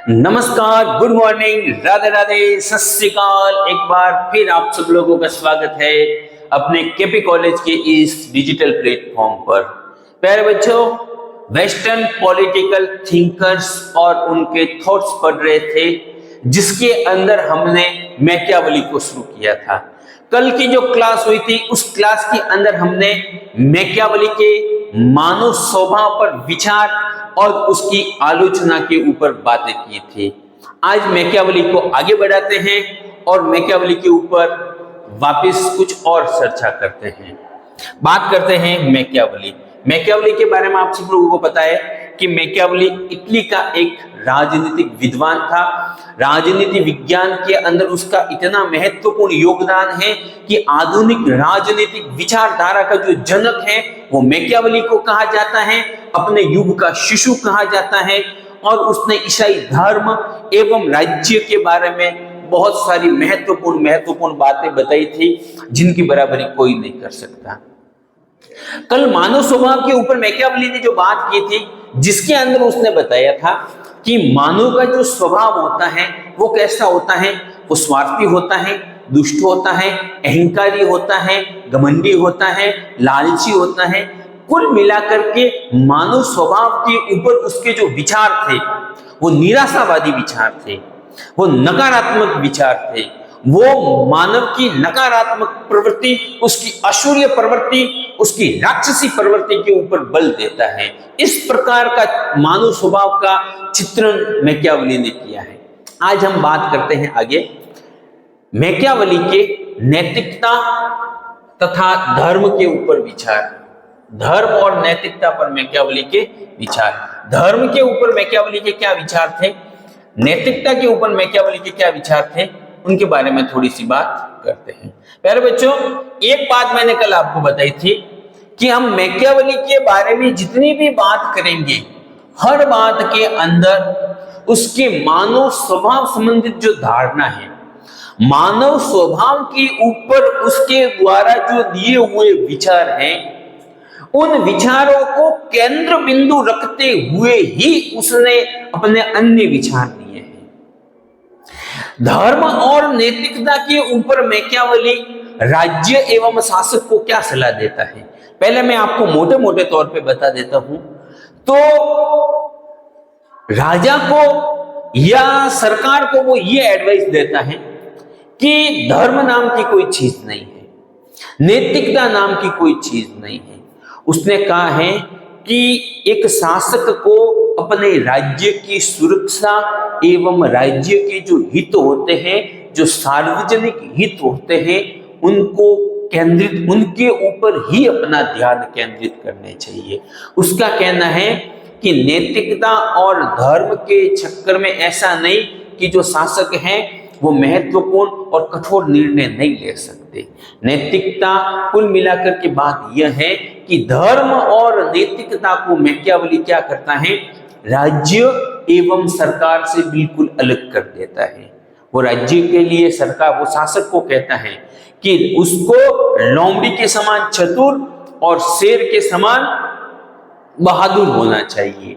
नमस्कार, good morning, Radhe Radhe, सत श्री अकाल। एक बार फिर आप सब लोगों का स्वागत है अपने केपी कॉलेज के इस डिजिटल प्लेटफॉर्म पर। प्यारे बच्चों, वेस्टर्न पॉलिटिकल थिंकर्स और उनके थॉट्स पढ़ रहे थे, जिसके अंदर हमने मैकियावेली को शुरू किया था। कल की जो क्लास हुई थी, उस क्लास के अंदर हमने मैकियावेली के मानव स्वभाव पर विचार और उसकी आलोचना के ऊपर बातें की थी। आज मैकियावेली को आगे बढ़ाते हैं और मैकियावेली के ऊपर वापस कुछ और चर्चा करते हैं। बात करते हैं मैकियावेली। मैकियावेली के बारे में आप सब लोगों को पता है कि मैकियावेली इटली का एक राजनीतिक विद्वान था। राजनीति विज्ञान के अंदर उसका इतना महत्वपूर्ण योगदान है कि आधुनिक राजनीतिक विचारधारा का जो जनक है वो मैकियावेली को कहा जाता है, अपने युग का शिशु कहा जाता है। और उसने ईसाई धर्म एवं राज्य के बारे में बहुत सारी महत्वपूर्ण बातें बताई थी, जिनकी बराबरी कोई नहीं कर सकता। कल मानव स्वभाव के ऊपर मैकियावेली ने जो बात की थी, जिसके अंदर उसने बताया था कि मानव का जो स्वभाव होता है वो कैसा होता है। वो स्वार्थी होता है, दुष्ट होता है, अहंकारी होता है, घमंडी होता है, लालची होता है। कुल मिलाकर के मानव स्वभाव के ऊपर उसके जो विचार थे वो निराशावादी विचार थे, वो नकारात्मक विचार थे। वो मानव की नकारात्मक प्रवृत्ति, उसकी असुरीय प्रवृत्ति, उसकी राक्षसी प्रवृत्ति के ऊपर बल देता है। इस प्रकार का मानव स्वभाव का चित्रण मैकियावेली ने किया है। आज हम बात करते हैं आगे मैकियावेली के नैतिकता तथा धर्म के ऊपर विचार। धर्म और नैतिकता पर मैकियावेली के विचार। धर्म के ऊपर मैकियावेली के क्या विचार थे, नैतिकता के ऊपर मैकियावेली के क्या विचार थे, उनके बारे में थोड़ी सी बात करते हैं। प्यारे बच्चों, एक बात मैंने कल आपको बताई थी कि हम मैकियावेली के बारे में जितनी भी बात करेंगे, हर बात के अंदर उसके मानव स्वभाव संबंधित जो धारणा है, मानव स्वभाव के ऊपर उसके द्वारा जो दिए हुए विचार हैं, उन विचारों को केंद्र बिंदु रखते हुए ही उसने अपने अन्य विचार दिए हैं। धर्म और नैतिकता के ऊपर मैकियावेली राज्य एवं शासक को क्या सलाह देता है, पहले मैं आपको मोटे मोटे तौर पे बता देता हूं। तो राजा को या सरकार को वो ये एडवाइस देता है कि धर्म नाम की कोई चीज नहीं है, नैतिकता नाम की कोई चीज नहीं है। उसने कहा है कि एक शासक को अपने राज्य की सुरक्षा एवं राज्य के जो हित होते हैं, जो सार्वजनिक हित होते हैं, उनको केंद्रित, उनके ऊपर ही अपना ध्यान केंद्रित करने चाहिए। उसका कहना है कि नैतिकता और धर्म के चक्कर में ऐसा नहीं कि जो शासक हैं वो महत्वपूर्ण और कठोर निर्णय नहीं ले सकते। नैतिकता कुल मिलाकर के बात यह है कि धर्म और नैतिकता को मैकियावेली क्या करता है, राज्य एवं सरकार से बिल्कुल अलग कर देता है। वो राज्य के लिए सरकार, वो शासक को कहता है कि उसको लोमड़ी के समान चतुर और शेर के समान बहादुर होना चाहिए।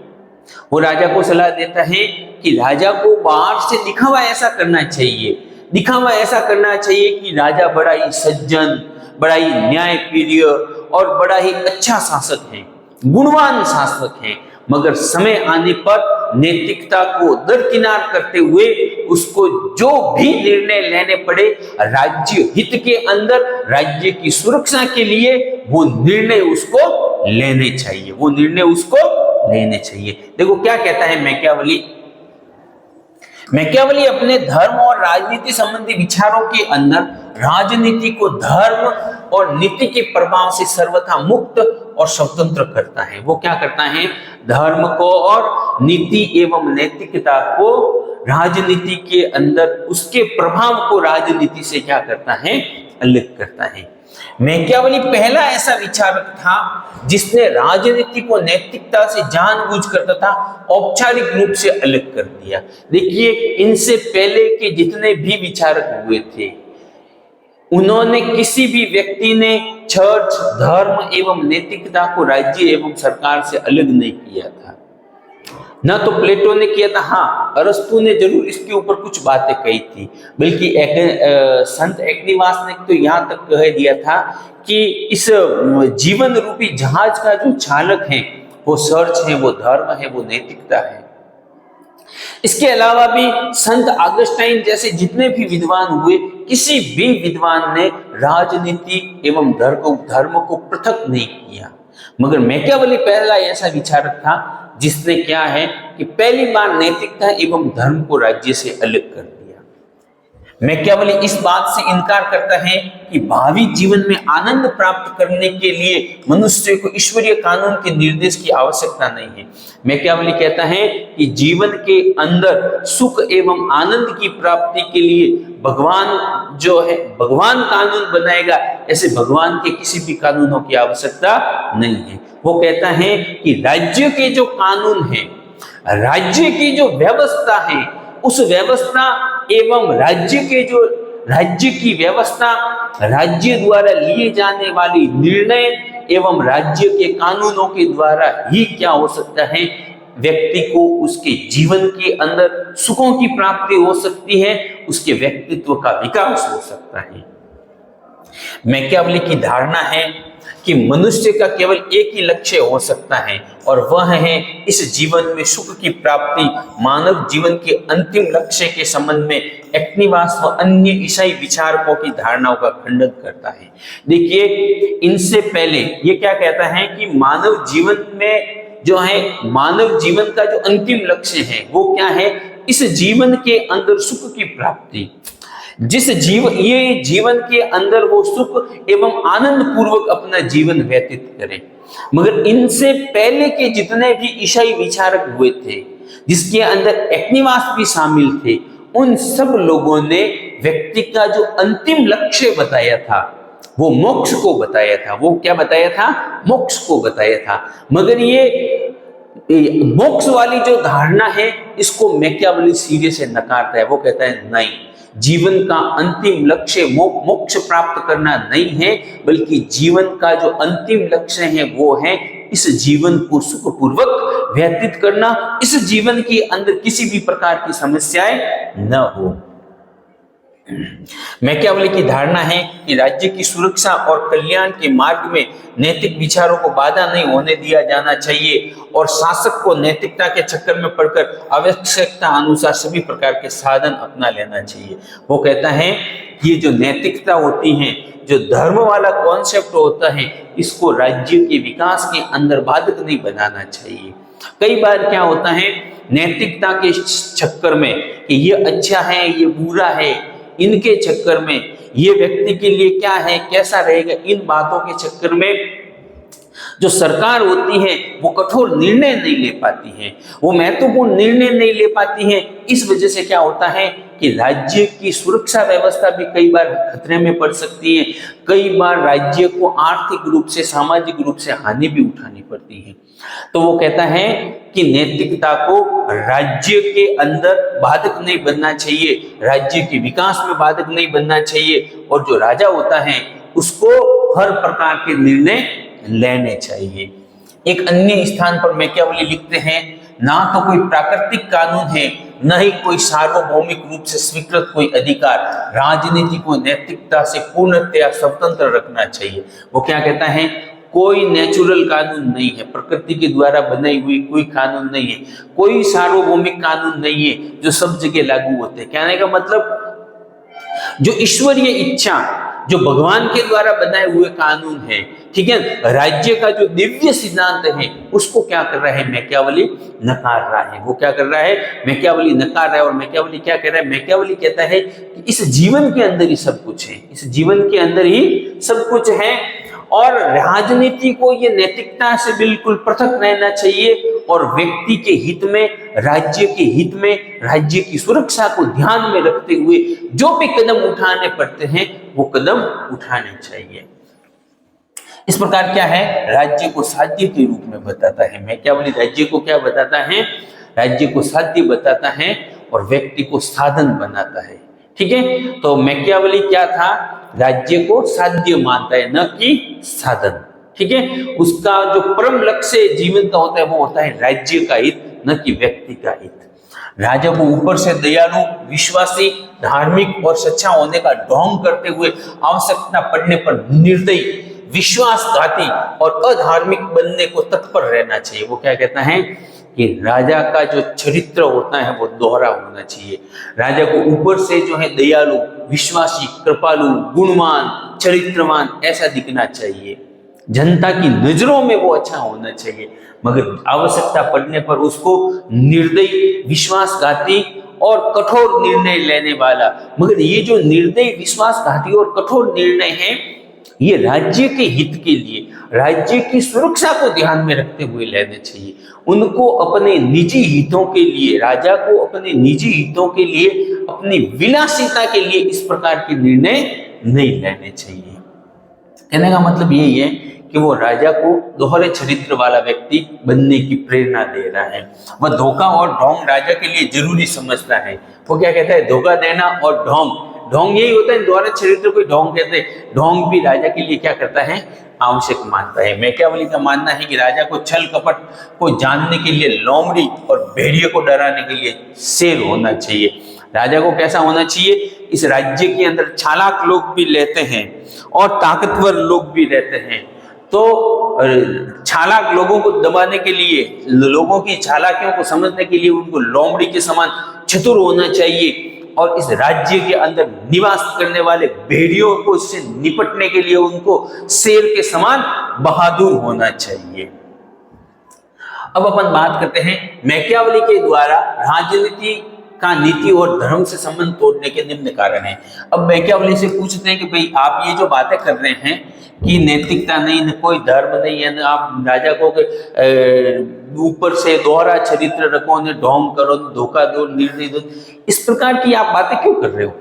वो राजा को सलाह देता है कि राजा को बाहर से दिखावा ऐसा करना चाहिए, दिखावा ऐसा करना चाहिए कि राजा बड़ा ही सज्जन, बड़ा ही न्यायप्रिय और बड़ा ही अच्छा शासक है, गुणवान शासक है। मगर समय आने पर नैतिकता को दरकिनार करते हुए उसको जो भी निर्णय लेने पड़े राज्य हित के अंदर, राज्य की सुरक्षा के लिए, वो निर्णय उसको लेने चाहिए, वो निर्णय उसको लेने चाहिए। देखो क्या कहता है मैकियावेली। मैकियावेली अपने धर्म और राजनीति संबंधी विचारों के अंदर राजनीति को धर्म और नीति के प्रभाव से सर्वथा मुक्त और स्वतंत्र करता है। वो क्या करता है, धर्म को और नीति एवं नैतिकता को राजनीति के अंदर, उसके प्रभाव को राजनीति से क्या करता है, अलग करता है। मैकियावेली पहला ऐसा विचारक था जिसने राजनीति को नैतिकता से जानबूझकर तथा औपचारिक रूप से अलग कर दिया। देखिए, इनसे पहले के जितने भी विचारक हुए थे, उन्होंने, किसी भी व्यक्ति ने चर्च, धर्म एवं नैतिकता को राज्य एवं सरकार से अलग नहीं किया था। ना तो प्लेटो ने किया था, हाँ अरस्तु ने जरूर इसके ऊपर कुछ बातें कही थी, बल्कि संत एग्निवास ने तो यहाँ तक कह दिया था कि इस जीवन रूपी जहाज का जो चालक है वो सर्च है, वो धर्म है, वो नैतिकता है। इसके अलावा भी संत ऑगस्टाइन जैसे जितने भी विद्वान हुए, किसी भी विद्वान ने राजनीति एवं धर्म को पृथक नहीं किया, मगर मैकियावेली पहला ऐसा विचारक था जिसने क्या है कि पहली बार नैतिकता एवं धर्म को राज्य से अलग कर दिया। मैकियावेली इस बात से इनकार करता है कि भावी जीवन में आनंद प्राप्त करने के लिए मनुष्य को ईश्वरीय कानून के निर्देश की आवश्यकता नहीं है। मैकियावेली कहता है कि जीवन के अंदर सुख एवं आनंद की प्राप्ति के लिए भगवान जो है, भगवान कानून बनाएगा, ऐसे भगवान के किसी भी कानूनों की आवश्यकता नहीं है। वो कहता है कि राज्य के जो कानून है, राज्य की जो व्यवस्था है, उस व्यवस्था एवं राज्य की व्यवस्था, राज्य द्वारा लिए जाने वाली निर्णय एवं राज्य के कानूनों के द्वारा ही क्या हो सकता है, व्यक्ति को उसके जीवन के अंदर सुखों की प्राप्ति हो सकती है, उसके व्यक्तित्व का विकास हो सकता है। मैकियावेली की धारणा है कि मनुष्य का केवल एक ही लक्ष्य हो सकता है और वह है इस जीवन में सुख की प्राप्ति। मानव जीवन के अंतिम लक्ष्य के संबंध में एग्निवास व अन्य ईसाई विचारकों की धारणाओं का खंडन करता है। देखिए, इनसे पहले ये क्या कहता है कि मानव जीवन में जो है, मानव जीवन का जो अंतिम लक्ष्य है वो क्या है, इस जीवन के अंदर सुख की प्राप्ति। ये जीवन के अंदर वो सुख एवं आनंद पूर्वक अपना जीवन व्यतीत करे। मगर इनसे पहले के जितने भी ईसाई विचारक हुए थे, जिसके अंदर एग्निवास भी शामिल थे, उन सब लोगों ने व्यक्ति का जो अंतिम लक्ष्य बताया था वो मोक्ष को बताया था। वो क्या बताया था? मोक्ष को बताया था। मगर ये मोक्ष वाली जो धारणा है, इसको मैकियावेली सीधे से नकारता है। वो कहता है नहीं, जीवन का अंतिम लक्ष्य मोक्ष प्राप्त करना नहीं है, बल्कि जीवन का जो अंतिम लक्ष्य है वो है इस जीवन को सुखपूर्वक व्यतीत करना, इस जीवन के अंदर किसी भी प्रकार की समस्याएं न हो। मैकियावेली की धारणा है कि राज्य की सुरक्षा और कल्याण के मार्ग में नैतिक विचारों को बाधा नहीं होने दिया जाना चाहिए और शासक को नैतिकता के चक्कर में पड़कर आवश्यकता अनुसार सभी प्रकार के साधन अपना लेना चाहिए। वो कहता है कि ये जो नैतिकता होती है, जो धर्म वाला कॉन्सेप्ट होता है, इसको राज्य के विकास के अंदर बाधक नहीं बनाना चाहिए। कई बार क्या होता है, नैतिकता के चक्कर में कि ये अच्छा है, ये बुरा है, इनके चक्कर में ये व्यक्ति के लिए क्या है, कैसा रहेगा, इन बातों के चक्कर में जो सरकार होती है वो कठोर निर्णय नहीं ले पाती है, वो महत्वपूर्ण निर्णय नहीं ले पाती है। इस वजह से क्या होता है कि राज्य की सुरक्षा व्यवस्था भी कई बार खतरे में पड़ सकती है। कई बार राज्य को आर्थिक रूप से, सामाजिक रूप से हानि भी उठानी पड़ती है। तो वो कहता है कि नैतिकता को राज्य के अंदर बाधक नहीं बनना चाहिए, राज्य के विकास में बाधक नहीं बनना चाहिए, और जो राजा होता है उसको हर प्रकार के निर्णय लेने चाहिए। एक अन्य स्थान पर मैकियावेली लिखते हैं, ना तो कोई प्राकृतिक कानून है, न ही कोई सार्वभौमिक रूप से स्वीकृत कोई अधिकार, राजनीति को नैतिकता से पूर्णतया स्वतंत्र रखना चाहिए। वो क्या कहता है, कोई नेचुरल कानून नहीं है, प्रकृति के द्वारा बनाई हुई कोई कानून नहीं है, कोई सार्वभौमिक कानून नहीं है जो सब जगह लागू होते हैं। कहने का मतलब जो ईश्वरीय इच्छा, जो भगवान के द्वारा बनाए हुए कानून है, ठीक है, राज्य का जो दिव्य सिद्धांत है, उसको क्या कर रहा है मैकियावेली? नकार रहा है। वो क्या कर रहा है? मैकियावेली नकार रहा है। और मैकियावेली क्या कह रहा है? मैकियावेली कहता है कि इस जीवन के अंदर ही सब कुछ है, इस जीवन के अंदर ही सब कुछ है, और राजनीति को ये नैतिकता से बिल्कुल पृथक रहना चाहिए, और व्यक्ति के हित में, राज्य के हित में, राज्य की सुरक्षा को ध्यान में रखते हुए जो भी कदम उठाने पड़ते हैं वो कदम उठाने चाहिए। इस प्रकार क्या है, राज्य को साध्य के रूप में बताता है। मैकियावेली राज्य को क्या बताता है? राज्य को साध्य बताता है और व्यक्ति को साधन बनाता है। ठीक है, तो मैकियावेली क्या था? राज्य को साध्य मानता है, न कि साधन। ठीक है, उसका जो परम लक्ष्य जीवन का होता है वो होता है राज्य का हित, न कि व्यक्ति का हित। राजा को ऊपर से दयालु, विश्वासी, धार्मिक और सच्चा होने का ढोंग करते हुए आवश्यकता पड़ने पर निर्दयी, विश्वासघाती और अधार्मिक बनने को तत्पर रहना चाहिए। वो क्या कहता है कि राजा का जो चरित्र होता है वो दोहरा होना चाहिए। राजा को ऊपर से जो है दयालु, विश्वासी, कृपालु, गुणवान, चरित्रवान ऐसा दिखना चाहिए। जनता की नजरों में वो अच्छा होना चाहिए, मगर आवश्यकता पड़ने पर उसको निर्दयी, विश्वासघाती और कठोर निर्णय लेने वाला। मगर ये जो निर्दयी, विश्वासघाती और कठोर निर्णय है, ये राज्य के हित के लिए, राज्य की सुरक्षा को ध्यान में रखते हुए लेने चाहिए। उनको अपने निजी हितों के लिए, राजा को अपने निजी हितों के लिए, अपनी विलासिता के लिए इस प्रकार के निर्णय नहीं लेने चाहिए। कहने का मतलब यही है कि वो राजा को दोहरे चरित्र वाला व्यक्ति बनने की प्रेरणा दे रहा है। वह धोखा और ढोंग राजा के लिए जरूरी समझता है। वो क्या कहता है, धोखा देना और ढोंग यही होता है, दोहरे चरित्र को ढोंग कहते हैं। ढोंग भी राजा के लिए क्या करता है, आवश्यक मानता है। मैकियावेली का मानना है कि राजा को छल कपट को जानने के लिए लोमड़ी और भेड़िए को डराने के लिए शेर होना चाहिए। राजा को कैसा होना चाहिए, इस राज्य के अंदर चालाक लोग भी रहते हैं और ताकतवर लोग भी रहते हैं, तो चालाक लोगों को दबाने के लिए, लोगों की चालाकियों को समझने के लिए उनको लोमड़ी के समान चतुर होना चाहिए, और इस राज्य के अंदर निवास करने वाले भेड़ियों को इससे निपटने के लिए उनको शेर के समान बहादुर होना चाहिए। अब अपन बात करते हैं मैकियावेली के द्वारा राजनीति का नीति और धर्म से संबंध तोड़ने के निम्न कारण है। अब मैकियावेली से पूछते हैं कि भाई आप ये जो बातें कर रहे हैं कि नैतिकता नहीं, न कोई धर्म नहीं है, न आप राजा को ऊपर से दोहरा चरित्र रखो, न ढोंग करो, धोखा दो, निर्णय दो, इस प्रकार की आप बातें क्यों कर रहे हो?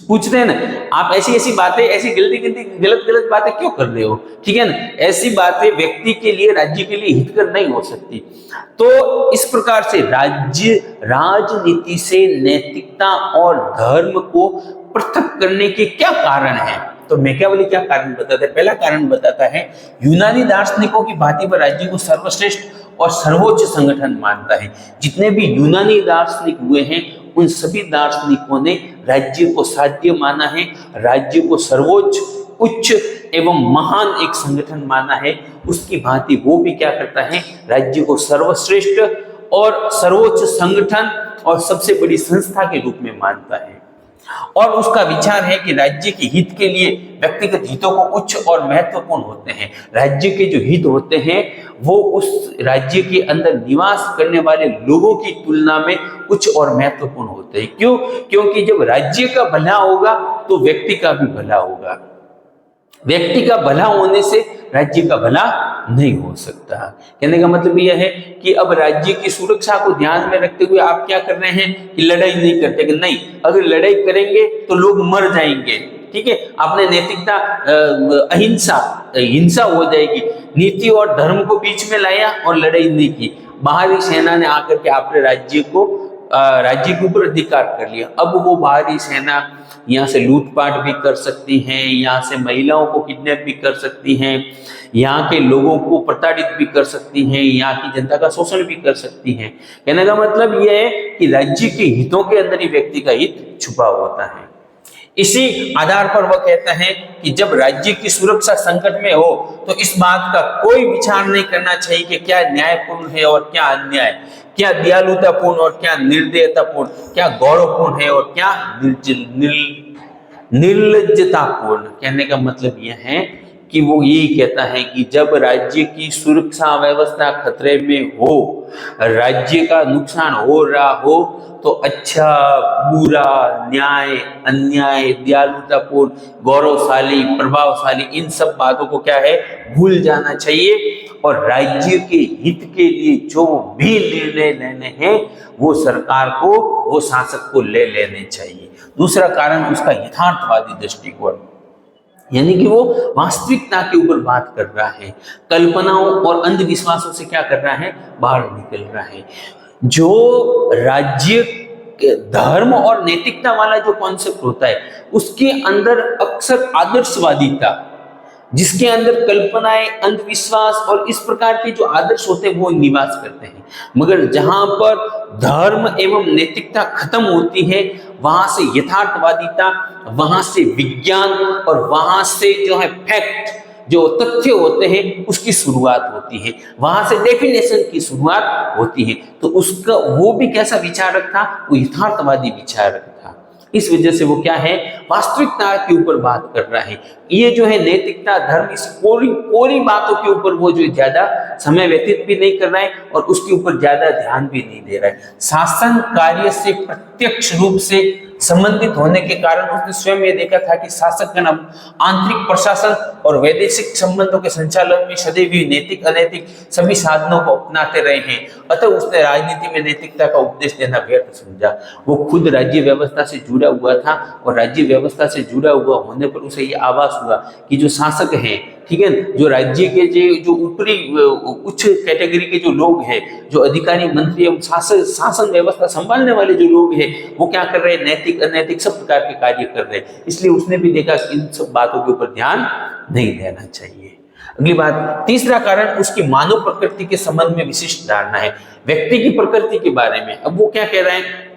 पूछते हैं ना, आप ऐसी बातें, ऐसी गलत बातें क्यों कर रहे हो? ठीक है ना, ऐसी बातें व्यक्ति के लिए, राज्य के लिए हितकर नहीं हो सकती। तो इस प्रकार से राजनीति से नैतिकता और धर्म को पृथक करने के क्या कारण है? तो मैकियावेली क्या कारण बताता है? पहला कारण बताता है, यूनानी दार्शनिकों की भांति वह राज्य को सर्वश्रेष्ठ और सर्वोच्च संगठन मानता है। जितने भी यूनानी दार्शनिक हुए हैं, उन सभी दार्शनिकों ने राज्य को साध्य माना है, राज्य को सर्वोच्च, उच्च एवं महान एक संगठन माना है। उसकी भांति वो भी क्या करता है, राज्य को सर्वश्रेष्ठ और सर्वोच्च संगठन और सबसे बड़ी संस्था के रूप में मानता है। और उसका विचार है कि राज्य के हित के लिए व्यक्तिगत हितों को उच्च और महत्वपूर्ण होते हैं। राज्य के जो हित होते हैं वो उस राज्य के अंदर निवास करने वाले लोगों की तुलना में उच्च और महत्वपूर्ण होते हैं। क्यों? क्योंकि जब राज्य का भला होगा तो व्यक्ति का भी भला होगा। व्यक्ति का भला होने से राज्य का भला नहीं हो सकता। कहने का मतलब यह है कि अब राज्य की सुरक्षा को ध्यान में रखते हुए आप क्या कर रहे हैं कि लड़ाई नहीं करते, कि नहीं, अगर लड़ाई करेंगे तो लोग मर जाएंगे। ठीक है, आपने नैतिकता, अहिंसा, हिंसा हो जाएगी, नीति और धर्म को बीच में लाया और लड़ाई नहीं की। बाहरी सेना ने आकर के आपने राज्य के ऊपर अधिकार कर लिया। अब वो बाहरी सेना यहाँ से लूटपाट भी कर सकती हैं, यहाँ से महिलाओं को किडनैप भी कर सकती हैं, यहाँ के लोगों को प्रताड़ित भी कर सकती हैं, यहाँ की जनता का शोषण भी कर सकती हैं। कहने का मतलब यह है कि राज्य के हितों के अंदर ही व्यक्ति का हित छुपा होता है। इसी आधार पर वह कहता है कि जब राज्य की सुरक्षा संकट में हो तो इस बात का कोई विचार नहीं करना चाहिए कि क्या न्यायपूर्ण है और क्या अन्याय, क्या दयालुतापूर्ण और क्या निर्दयतापूर्ण, क्या गौरवपूर्ण है और क्या निर्लज्जतापूर्ण। कहने का मतलब यह है कि वो यही कहता है कि जब राज्य की सुरक्षा व्यवस्था खतरे में हो, राज्य का नुकसान हो रहा हो, तो अच्छा, बुरा, न्याय, अन्याय, दयालुतापूर्ण, गौरवशाली, प्रभावशाली, इन सब बातों को क्या है, भूल जाना चाहिए। और राज्य के हित के लिए जो भी निर्णय लेने हैं वो सरकार को, वो शासक को ले लेने चाहिए। दूसरा कारण उसका यथार्थवादी दृष्टिकोण, यानी कि वो वास्तविकता के ऊपर बात कर रहा है, कल्पनाओं और अंधविश्वासों से क्या कर रहा है, बाहर निकल रहा है। जो राज्य धर्म और नैतिकता वाला जो कॉन्सेप्ट होता है उसके अंदर अक्सर आदर्शवादिता, जिसके अंदर कल्पनाएं, अंधविश्वास और इस प्रकार के जो आदर्श होते हैं वो निवास करते हैं। मगर जहां पर धर्म एवं नैतिकता खत्म होती है, वहां से यथार्थवादिता, वहां से विज्ञान और वहां से जो है फैक्ट, जो तथ्य होते हैं उसकी शुरुआत होती है, वहां से डेफिनेशन की शुरुआत होती है। तो उसका वो भी कैसा विचारक था? वो यथार्थवादी विचारक था। इस वजह से वो क्या है, वास्तविकता के ऊपर बात कर रहा है। ये जो है नैतिकता, धर्म, इस कोरी बातों के ऊपर वो जो ज्यादा समय व्यतीत भी नहीं कर रहा है और उसके ऊपर ज्यादा ध्यान भी नहीं दे रहा है। शासन कार्य से प्रत्यक्ष रूप से संबंधित होने के कारण उसने स्वयं ये देखा था कि शासक का नाम आंतरिक प्रशासन और वैदेशिक संबंधों के संचालन में सदैव ही नैतिक अनैतिक सभी साधनों को अपनाते रहे हैं। अतः उसने राजनीति में नैतिकता का उपदेश देना व्यर्थ समझा। वो खुद राज्य व्यवस्था से जुड़ा हुआ था और राज्य व्यवस्था से जुड़ा हुआ होने पर उसे ये आभास हुआ कि जो शासक हैं, ठीक है, जो राज्य के जो ऊपरी उच्च कैटेगरी के जो लोग हैं, जो अधिकारी, मंत्री एवं शासन व्यवस्था संभालने वाले जो लोग हैं, वो क्या कर रहे हैं, नैतिक अनैतिक सब प्रकार के कार्य कर रहे हैं। इसलिए उसने भी देखा कि इन सब बातों के ऊपर ध्यान नहीं देना चाहिए। अगली बात, तीसरा कारण उसकी मानव प्रकृति के संबंध में विशिष्ट धारणा है, व्यक्ति की प्रकृति के बारे में। अब वो क्या कह रहे हैं,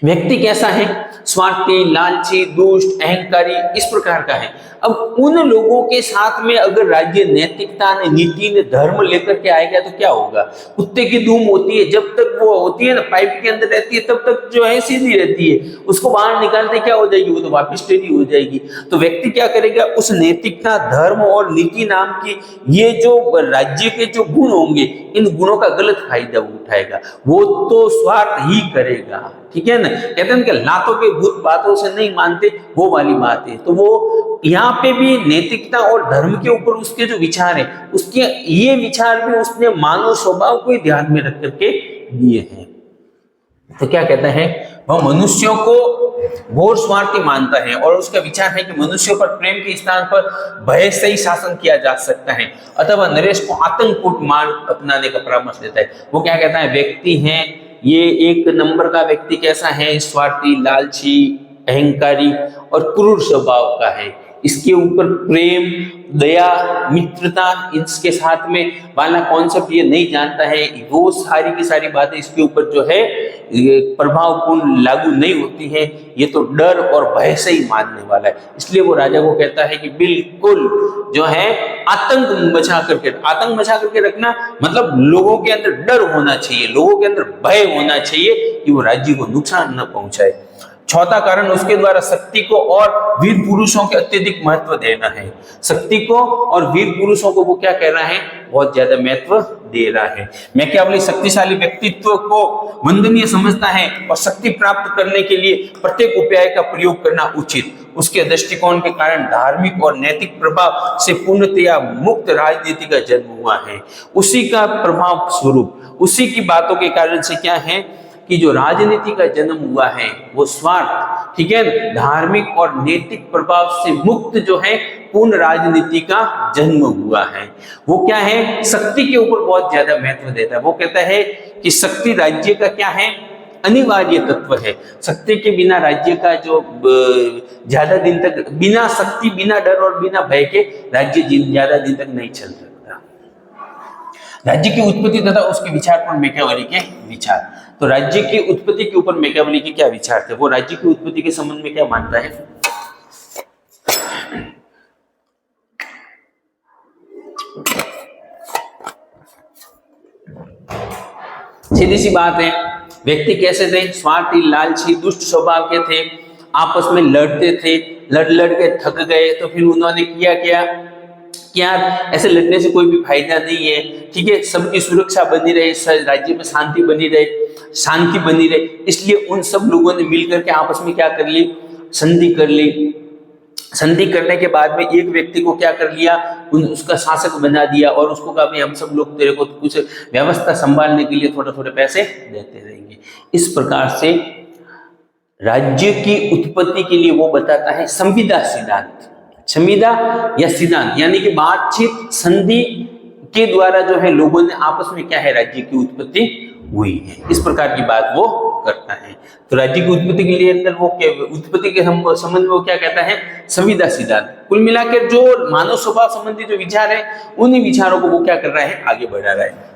व्यक्ति कैसा है, स्वार्थी, लालची, दुष्ट, अहंकारी, इस प्रकार का है। अब उन लोगों के साथ में अगर राज्य नैतिकता ने, नीति ने, धर्म लेकर के आएगा तो क्या होगा? कुत्ते की धूम होती है, जब तक वो होती है ना, पाइप के अंदर रहती है, तब तक जो है सीधी रहती है, उसको बाहर निकालते क्या हो जाएगी, वो तो वापिस टेढ़ी हो जाएगी। तो व्यक्ति क्या करेगा, उस नैतिकता, धर्म और नीति नाम की ये जो राज्य के जो गुण होंगे, इन गुणों का गलत फायदा उठाएगा, वो तो स्वार्थ ही करेगा। ठीक है ना, कहते हैं कि लातों के भूत बातों से नहीं मानते, वो वाली बात है। तो वो यहाँ पे भी नैतिकता और धर्म के ऊपर उसके जो विचार है, उसके ये विचार भी उसने मानव स्वभाव को ही ध्यान में रख करके दिए हैं। तो क्या कहता है, वह मनुष्यों को घोर स्वार्थी मानता है और उसका विचार है कि मनुष्यों पर प्रेम के स्थान पर भय से ही शासन किया जा सकता है। अतः वह नरेश को आतंकपूर्ण मार्ग अपनाने का परामर्श देता है। वो क्या कहता है, व्यक्ति है ये एक नंबर का व्यक्ति कैसा है, स्वार्थी, लालची, अहंकारी और क्रूर स्वभाव का है। इसके ऊपर प्रेम, दया, मित्रता, इसके साथ में वाला कॉन्सेप्ट ये नहीं जानता है। वो सारी की सारी बातें इसके ऊपर जो है प्रभावपूर्ण लागू नहीं होती है। ये तो डर और भय से ही मानने वाला है। इसलिए वो राजा को कहता है कि बिल्कुल जो है आतंक मचा करके रखना, मतलब लोगों के अंदर डर होना चाहिए, लोगों के अंदर भय होना चाहिए कि वो राज्य को नुकसान न पहुंचाए। चौथा कारण, उसके द्वारा शक्ति को और वीर पुरुषों के अत्यधिक महत्व देना है। शक्ति को और वीर पुरुषों को वो क्या कह रहा है, बहुत ज्यादा महत्व दे रहा है। मैकियावेली शक्तिशाली व्यक्तित्व को वंदनीय समझता है और शक्ति प्राप्त करने के लिए प्रत्येक उपाय का प्रयोग करना उचित। उसके दृष्टिकोण के कारण धार्मिक और नैतिक प्रभाव से पूर्णतया मुक्त राजनीति का जन्म हुआ है। उसी का प्रभाव स्वरूप, उसी की बातों के कारण से क्या है कि जो राजनीति का जन्म हुआ है वो स्वार्थ, ठीक है, धार्मिक और नैतिक प्रभाव से मुक्त जो है पूर्ण राजनीति का जन्म हुआ है। वो क्या है, शक्ति के ऊपर बहुत ज्यादा महत्व देता है। वो कहता है कि शक्ति राज्य का क्या है, अनिवार्य तत्व है। शक्ति के बिना राज्य का जो ज्यादा दिन तक, बिना शक्ति, बिना डर और बिना भय के राज्य ज्यादा दिन तक नहीं चल सकता। राज्य की उत्पत्ति तथा उसके विचार पर मैकियावेली के विचार। तो राज्य की उत्पत्ति के ऊपर मैकियावेली के क्या विचार थे, वो राज्य की उत्पत्ति के संबंध में क्या मानता है। सीधी सी बात है, व्यक्ति कैसे थे, स्वार्थी, लालची, दुष्ट स्वभाव के थे, आपस में लड़ते थे, लड़ के थक गए, तो फिर उन्होंने किया क्या कि यार ऐसे लड़ने से कोई भी फायदा नहीं है, ठीक है, सबकी सुरक्षा बनी रहे, राज्य में शांति बनी रहे, इसलिए उन सब लोगों ने मिलकर के आपस में क्या कर ली, संधि कर ली। संधि करने के बाद में एक व्यक्ति को क्या कर लिया, उसका शासक बना दिया और उसको कहा भाई हम सब लोग तेरे को कुछ व्यवस्था संभालने के लिए थोड़े थोड़े पैसे देते रहेंगे। इस प्रकार से राज्य की उत्पत्ति के लिए वो बताता है संविदा सिद्धांत, संविदा या सिद्धांत, यानी कि बातचीत, संधि के द्वारा जो है लोगों ने आपस में क्या है, राज्य की उत्पत्ति हुई है। इस प्रकार की बात वो करता है। तो राज्य की उत्पत्ति के लिए अंदर वो उत्पत्ति के संबंध में वो क्या कहता है, संविदा सिद्धांत। कुल मिलाकर जो मानव स्वभाव संबंधी जो विचार है, उन्हीं विचारों को वो क्या कर रहा है, आगे बढ़ा रहा है।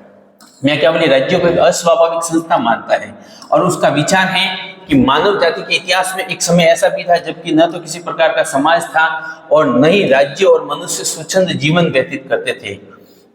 मैकियावेली राज्यों को एक अस्वाभाविक संस्था मानता है और उसका विचार है कि मानव जाति के इतिहास में एक समय ऐसा भी था जबकि न तो किसी प्रकार का समाज था और न ही राज्य और मनुष्य स्वच्छंद जीवन व्यतीत करते थे।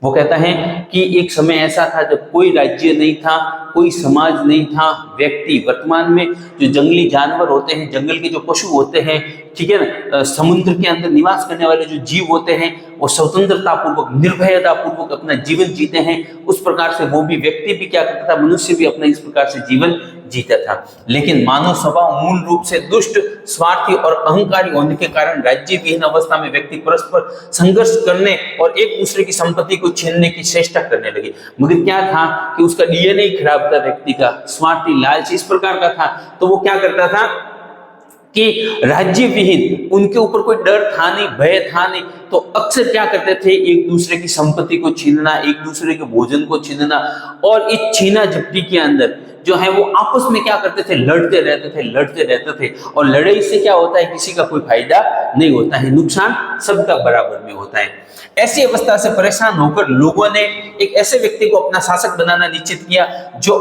वो कहता है कि एक समय ऐसा था जब कोई राज्य नहीं था, कोई समाज नहीं था, व्यक्ति वर्तमान में जो जंगली जानवर होते हैं, जंगल के जो पशु होते हैं, ठीक है ना, समुद्र के अंदर निवास करने वाले जो जीव होते हैं, वो स्वतंत्रता पूर्वक निर्भयता पूर्वक अपना जीवन जीते हैं। उस प्रकार से वो भी व्यक्ति भी क्या करता था, मनुष्य भी अपना इस प्रकार से जीवन जीता था। लेकिन मानव स्वभाव मूल रूप से दुष्ट, स्वार्थी और अहंकारी होने के कारण राज्य विहीन अवस्था में व्यक्ति परस्पर संघर्ष करने और एक दूसरे की संपत्ति को छीनने की चेष्टा करने लगे। मगर क्या था कि उसका डीएनए खराब था, व्यक्ति का स्वार्थी, लालची इस प्रकार का था। तो वो क्या करता था कि राज्य विहीन, उनके ऊपर कोई डर था नहीं, भय था नहीं, तो अक्सर क्या करते थे, एक दूसरे की संपत्ति को छीनना, एक दूसरे के भोजन को छीनना, और इस छीना झपटी के अंदर जो है वो आपस में क्या करते थे, लड़ते रहते थे। और लड़ाई से क्या होता है, किसी का कोई फायदा नहीं होता है, नुकसान सबका बराबर में होता है। ऐसी अवस्था से परेशान होकर लोगों ने एक ऐसे व्यक्ति को अपना शासक बनाना निश्चित किया जो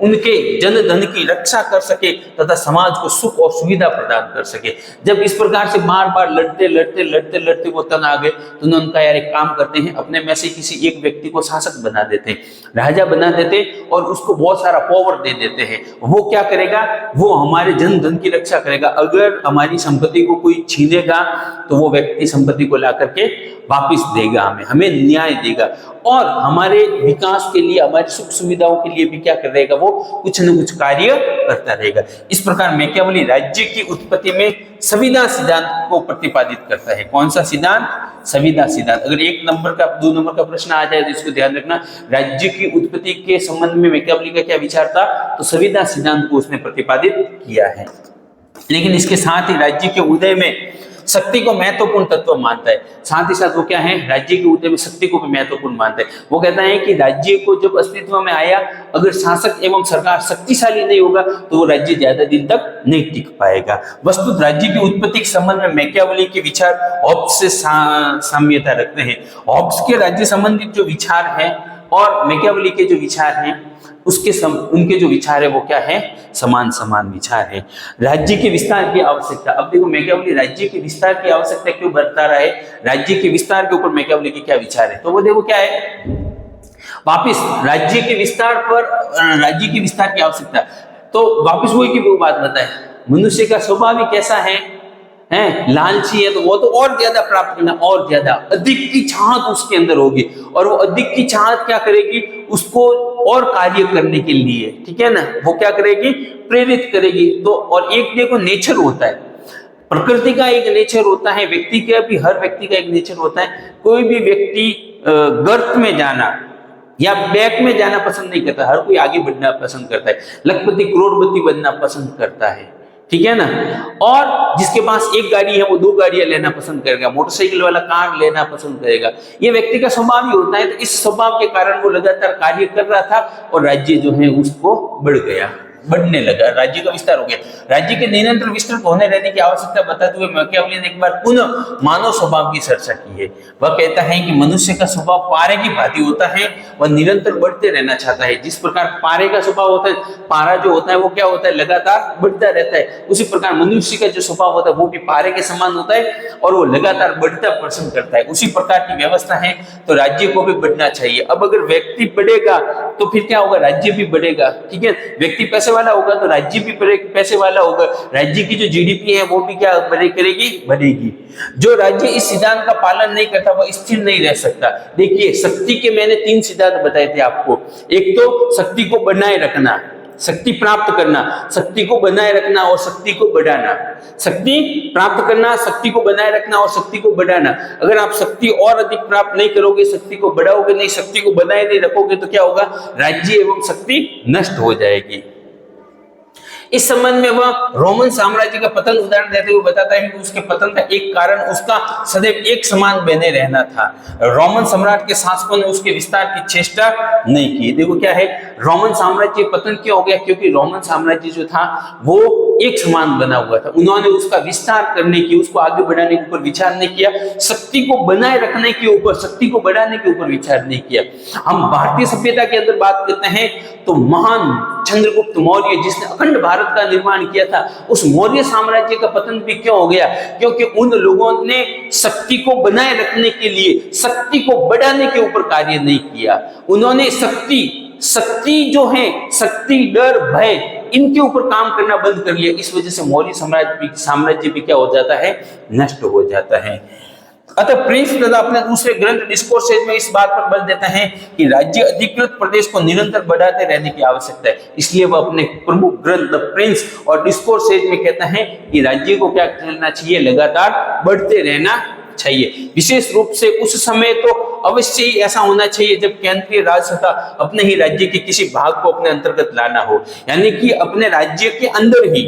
उनके जन धन की रक्षा कर सके तथा समाज को सुख और सुविधा प्रदान कर सके। जब इस प्रकार से बार बार लड़ते वो तन आ गए तो उन्होंने कहा, यार एक काम करते हैं, अपने में से किसी एक व्यक्ति को शासक बना देते, राजा बना देते और उसको बहुत सारा पावर दे देते हैं। वो क्या करेगा, वो हमारे जन धन की रक्षा करेगा। अगर हमारी संपत्ति को कोई छीनेगा तो वो व्यक्ति संपत्ति को ला करके वापिस देगा, हमें न्याय देगा और हमारे विकास के लिए, हमारी सुख सुविधाओं के लिए भी क्या करेगा, वो कुछ न कुछ कार्य करता रहेगा। इस प्रकार मैकियावेली राज्य की उत्पत्ति में संविदा सिद्धांत को प्रतिपादित करता है। कौन सा सिद्धांत, संविदा सिद्धांत। अगर 1 नंबर का 2 नंबर का प्रश्न आ जाए तो इसको ध्यान रखना, राज्य की उत्पत्ति के संबंध में मैकियावेली का क्या विचार था, तो संविदा सिद्धांत को उसने प्रतिपादित किया है। लेकिन इसके साथ ही राज्य के उदय में शक्ति को महत्वपूर्ण तत्व मानता है। साथ ही साथ वो क्या है, राज्य के उदय में शक्ति को भी महत्वपूर्ण मानता है। वो कहता है कि राज्य को जब अस्तित्व में आया, अगर शासक एवं सरकार शक्तिशाली नहीं होगा तो वो राज्य ज्यादा दिन तक नहीं टिक पाएगा। वस्तुतः राज्य की उत्पत्ति के संबंध में मैकियावेली के विचार हॉब्स से साम्यता रखते हैं। हॉब्स के राज्य संबंधित जो विचार है और मैकियावेली के जो विचार हैं उनके जो विचार है वो क्या है, समान विचार है। राज्य के विस्तार की आवश्यकता। अब देखो मैकियावेली राज्य के विस्तार की आवश्यकता क्यों बता रहा है, राज्य के विस्तार के ऊपर मैकियावेली के क्या विचार है, तो वो देखो क्या है, वापिस राज्य के विस्तार पर, राज्य के विस्तार की आवश्यकता, तो वापिस वही की वो बात बताए, मनुष्य का स्वभाव ही कैसा है, लालची है, तो वो तो और ज्यादा प्राप्त करना, और ज्यादा अधिक की चाहत उसके अंदर होगी और वो अधिक की चाहत क्या करेगी, उसको और कार्य करने के लिए, ठीक है ना, वो क्या करेगी, प्रेरित करेगी। तो और एक देखो नेचर होता है, प्रकृति का एक नेचर होता है, व्यक्ति का भी, हर व्यक्ति का एक नेचर होता है। कोई भी व्यक्ति गर्त में जाना या बैक में जाना पसंद नहीं करता, हर कोई आगे बढ़ना पसंद करता है, लखपति करोड़पति बनना पसंद करता है, ठीक है ना। और जिसके पास एक गाड़ी है वो 2 गाड़ियां लेना पसंद करेगा, मोटरसाइकिल वाला कार लेना पसंद करेगा। ये व्यक्ति का स्वभाव ही होता है। तो इस स्वभाव के कारण वो लगातार कार्य कर रहा था और राज्य जो है उसको बढ़ने लगा, राज्य का विस्तार हो गया। राज्य के निरंतर विस्तृत होने रहने की आवश्यकता बताते हुए मैकियावेली ने एक बार पुनः मानव स्वभाव की चर्चा की है। वह कहता है कि मनुष्य का स्वभाव पारे की भांति होता है, वह निरंतर बढ़ते रहना चाहता है। जिस प्रकार पारे का स्वभाव होता है, पारा जो होता है वो क्या होता है, लगातार बढ़ता रहता है। उसी प्रकार मनुष्य का जो स्वभाव होता है वो भी पारे के समान होता है और वो लगातार बढ़ता पसंद करता है। उसी प्रकार की व्यवस्था है, तो राज्य को भी बढ़ना चाहिए। अब अगर व्यक्ति बढ़ेगा तो फिर क्या होगा, राज्य भी बढ़ेगा, ठीक है। व्यक्ति पैसे वाला होगा तो राज्य भी पैसे वाला होगा, राज्य की जो जीडीपी है वो भी क्या बढ़ेगी। जो राज्य इस सिद्धांत का पालन नहीं करता वो स्थिर नहीं रह सकता। देखिए शक्ति के मैंने 3 सिद्धांत बताए थे आपको। एक तो शक्ति को बनाए रखना, शक्ति प्राप्त करना, शक्ति को बनाए रखना और शक्ति को बढ़ाना। शक्ति प्राप्त करना, शक्ति को बनाए रखना और शक्ति को बढ़ाना। अगर आप शक्ति और अधिक प्राप्त नहीं करोगे, शक्ति को बढ़ाओगे नहीं, शक्ति को बनाए नहीं रखोगे तो क्या होगा, राज्य एवं शक्ति नष्ट हो जाएगी। इस संबंध में वह रोमन साम्राज्य का पतन उदाहरण देते हुए बताता है कि उसके पतन का एक कारण उसका सदैव एक समान बने रहना था। रोमन सम्राट के शासकों ने उसके विस्तार की चेष्टा नहीं की। देखो क्या है, रोमन साम्राज्य पतन क्यों हो गया? क्योंकि रोमन साम्राज्य जो था वो एक समान बना हुआ था। उन्होंने उसका विस्तार करने की, उसको आगे बढ़ाने के ऊपर विचार नहीं किया, शक्ति को बनाए रखने के ऊपर, शक्ति को बढ़ाने के ऊपर विचार नहीं किया। हम भारतीय सभ्यता के अंदर बात करते हैं तो महान चंद्रगुप्त मौर्य जिसने अखंड भारत का निर्माण किया था, उस मौर्य साम्राज्य का पतन भी क्यों हो गया? क्योंकि उन लोगों ने शक्ति को बनाए रखने के लिए, शक्ति को बढ़ाने के ऊपर कार्य नहीं किया। उन्होंने शक्ति जो है, शक्ति, डर, भय, इनके ऊपर काम करना बंद कर लिया। इस वजह से मौर्य साम्राज्य भी क्या हो जाता है? नष्ट हो जाता है। अतः प्रिंस प्रदा अपने दूसरे ग्रंथ डिस्कोर्सेज में इस बात पर बल देता है कि राज्य अधिकृत प्रदेश को निरंतर बढ़ाते रहने की आवश्यकता है। इसलिए वह अपने प्रमुख ग्रंथ द प्रिंस और डिस्कोर्सेज में कहता है कि राज्य को क्या करना चाहिए? लगातार बढ़ते रहना चाहिए। विशेष रूप से उस समय तो अवश्य ही ऐसा होना चाहिए जब केंद्रीय राजसत्ता अपने ही राज्य के किसी भाग को अपने अंतर्गत लाना हो, यानी कि अपने राज्य के अंदर ही,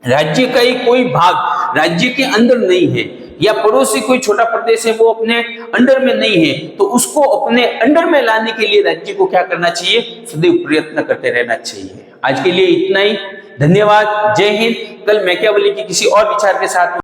राज्य का ही कोई भाग राज्य के अंदर नहीं है या पड़ोसी कोई छोटा प्रदेश है वो अपने अंडर में नहीं है, तो उसको अपने अंडर में लाने के लिए राज्य को क्या करना चाहिए? सदैव प्रयत्न करते रहना चाहिए। आज के लिए इतना ही। धन्यवाद। जय हिंद। कल मैकियावेली की किसी और विचार के साथ